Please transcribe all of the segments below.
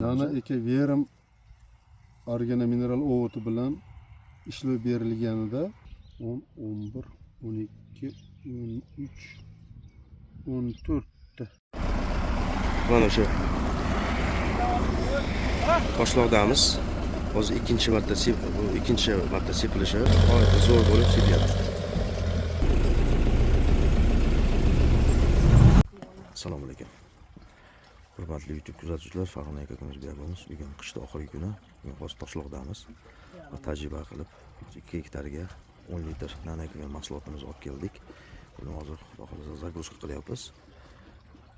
Nana ekaverim organa mineral o'g'iti bilan ishlov berilganida 10, 11, 12, 13, 14 ta. Mana shu toshloqdamiz. Hozir ikkinchi marta sepilishi g'oyatda zo'r bo'lib setyapti. Assalomu alaykum. Hurmatli YouTube kuzatuvchilar, Farg'ona aka kunimiz beramiz. Bugun qishda oxirgi kuni, hozir toshloqdamiz. Tajriba qilib 2 hektariga 10 litr nanayko'm mahsulotimizni olib keldik. Buni hozir xudo xolasa zagruzka qilyapmiz.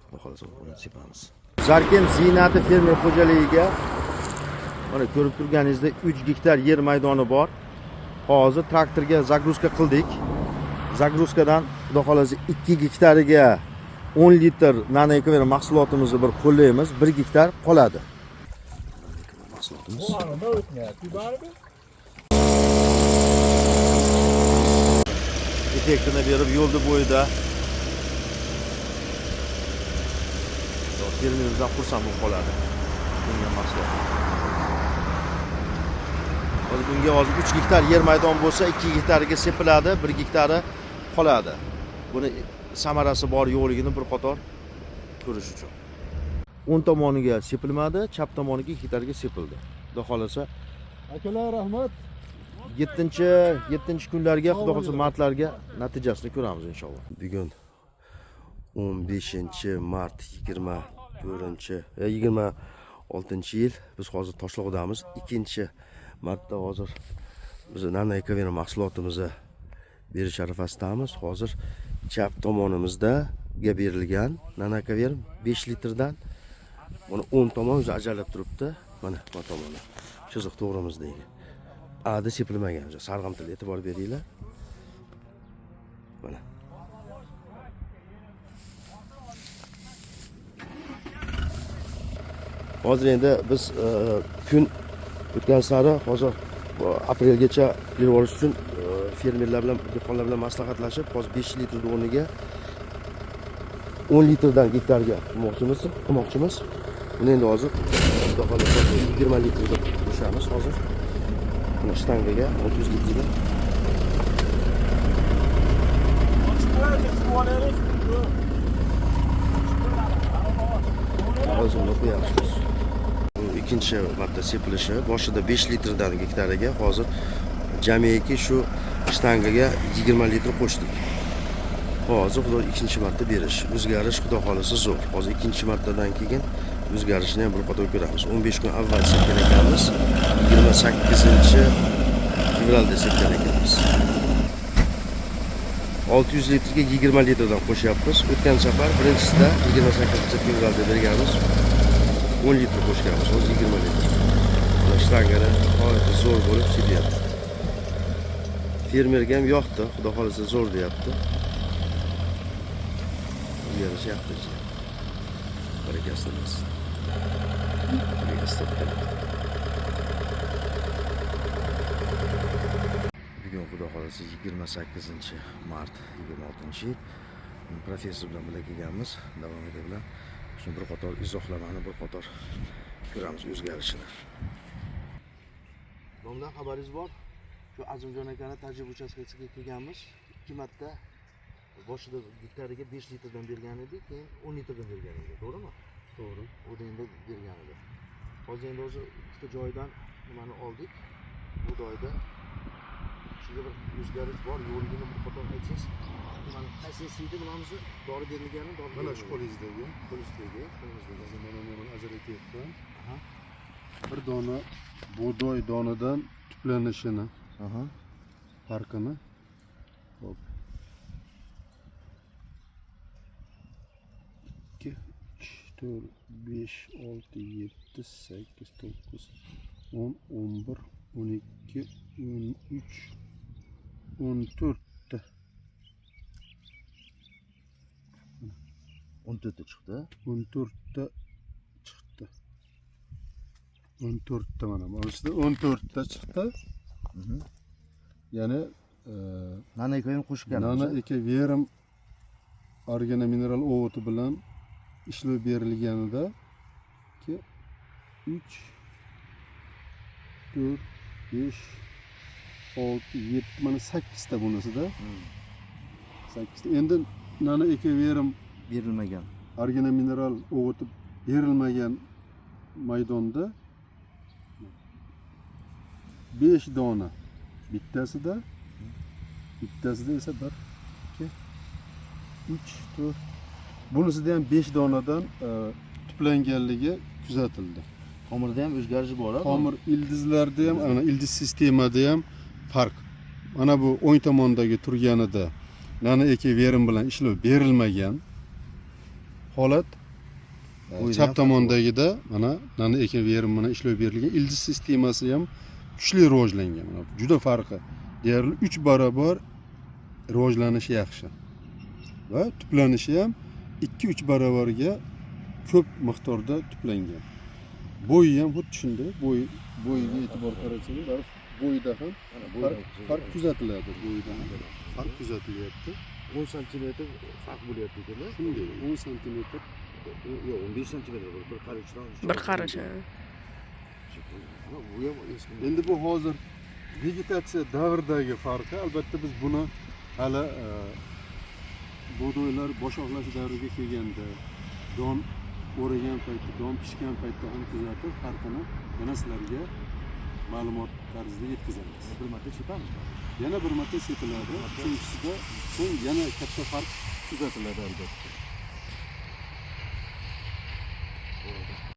Xudo xolasa buni sepamiz. Zarken Ziynati fermer xo'jaligiga mana ko'rib turganingizdek 3 gektar yer maydoni bor. Hozir traktorga zagruzka qildik. Zagruzkadan xudo xolasa 2 gektariga 10 litr nanayko'm mahsulotimizni bir qo'llaymiz, 1 gektar qoladi. Mahsulotimiz. Effektini berib yo'lda bo'yida fermerimizdan xursand bo'lib qoladi. Bunga mahsulot. Bunga hozir 3 gektar yer maydon bo'lsa, 2 gektariga sepiladi, 1 gektari qoladi. Buni samarasi bor yo'qligini bir qator ko'rish uchun. O'ng tomoniga sepilmadi, chap tomoniga 2 gektarga sepildi. Xudo xolasa Akalar rahmat. 7 kunlarga, xudo xolasa martlarga natijasini ko'ramiz inshaalloh. Bugun 15-mart 26-yil. Biz hozir toshloqdamiz. 2-martda hozir biz nanayko'm mahsulotimizni berish arafasidamiz. Hozir chap tomonimizda berilgan nanayko'm 5 litrdan buni 10 tomon o'zi ajralib turibdi. Mana bu tomoni. Chiziq to'g'rimizdagi. Adi sepilmagan. Sarg'am til e'tibor beringlar. Mana. Hozir endi biz kun o'tgan sari hozir aprelgacha berib olish uchun fermerlar bilan, dehqonlar bilan maslahatlashib, hozir 5 litr o'rniga 10 litrdan gektarga qilmoqchimiz. Buni endi hozir xudo xolasa 20 litrga qo'shamiz hozir. Buni shtangaga 600 litrga. Hozir buni qo'yamiz. Ikkinchi marta sepilishi boshida 5 litrdan gektariga, hozir jamiki shu shtangaga 20 litr qo'shdik. Hozir xudo ikkinchi marta berish, o'zgarish xudo xolasa zo'r. Hozir ikkinchi martadan keyin o'zgarishni ham bir qator ko'ramiz. 15 kun avval sepgan ekanmiz, 28-fevralda sepgan ekanmiz. 600 litrga 20 litrdan qo'shyapmiz. O'tgan safar birinchisida 28-fevralda berganmiz. 10 litr qo'shganmiz, hozir 20 litr. Mana shtangani g'oyatda zo'r bo'lib setyapti. Fermerga ham yoqdi, xudo xolasa zo'r deyapti. Yarashyapti. Barakasimiz. Bugun xudo xolasa 28-mart 26-yil. Professor bilan birga kelganmiz, davom aka bilan. Shuni bir qator izohlarni bir qator ko'ramiz o'zgarishini. Bundan xabaringiz bor? Shu Azimjon akani tajriba uchastkasiga kelganmiz. 2 marta boshida gektariga 5 litrdan bergan edik, keyin 10 litrdan bergan edik, to'g'rimi? To'g'ri. O'da bergan edi. Hozir endi o'zi ikkita joydan nimani oldik. Bu joyda shunga bir o'zgarish bor, yo'lligini bir qator aytsangiz. Mana qaysi bilamiz, dori berilgani, dori Mana shu qo'lingizdagi, mana men ajratyapman. Bir dona bug'doy donidan tuplanishini, farqini. Hop. 2, 3, 4, 5, 6, 7, 8, 9, 10, 11, 12, 13, 14 ta. 14 ta chiqdi. 14 ta chiqdi. 14 ta mana. Mana 14 ta chiqdi. Ya'ni nanayko'm qo'shgan. nanayko'm organa mineral o'g'iti bilan ishlov berilganida 3 4 5 6 7 mana 8 ta bunisida. 8 ta. Endi nani ekaverim Berilmagan. argina mineral o'g'itib berilmagan maydonda 5 dona bittasida esa 1 2 3 4 bunisida ham 5 donadan tuplanganligi kuzatildi. Xomirda ham o'zgarish bor. Xomir ildizlarda ham, ana ildiz sistemada ham farq. Mana bu o'ng tomondagi turganida nano ekaverim bilan ishlov berilmagan holat, chap tomondagida mana nano ekaverim bilan ishlov berilgan ildiz sistemasi ham kuchli rivojlangan. Mana juda farqi. Deyarli 3 barobar rivojlanishi yaxshi. Va tuplanishi ham 2-3 barobarga ko'p miqdorda tuplangan. Bo'yi ham xuddi shunday. Bo'yiga e'tibor qaratsangiz, bo'yida ham farq kuzatiladi. Bo'yida ham farq kuzatilyapti. 10 cm farq bo'lyapti ekan-da. Shunday 10 cm. Yo'q, 15 cm bir qarichdan. Bir qarish. Bu ham eski. Endi bu hozir vegetatsiya davridagi farqi. Albatta biz buni hali bug'doylar boshoqlash davriga kelganda, don o'ragan paytda, don pishgan paytda ham kuzatib, farqini yana sizlarga ma'lumot tarzida yetkazamiz. Bir marta sepamiz. Yana bir marta sepiladi. Ikkinchisida so'ng yana katta farq kuzatiladi albatta.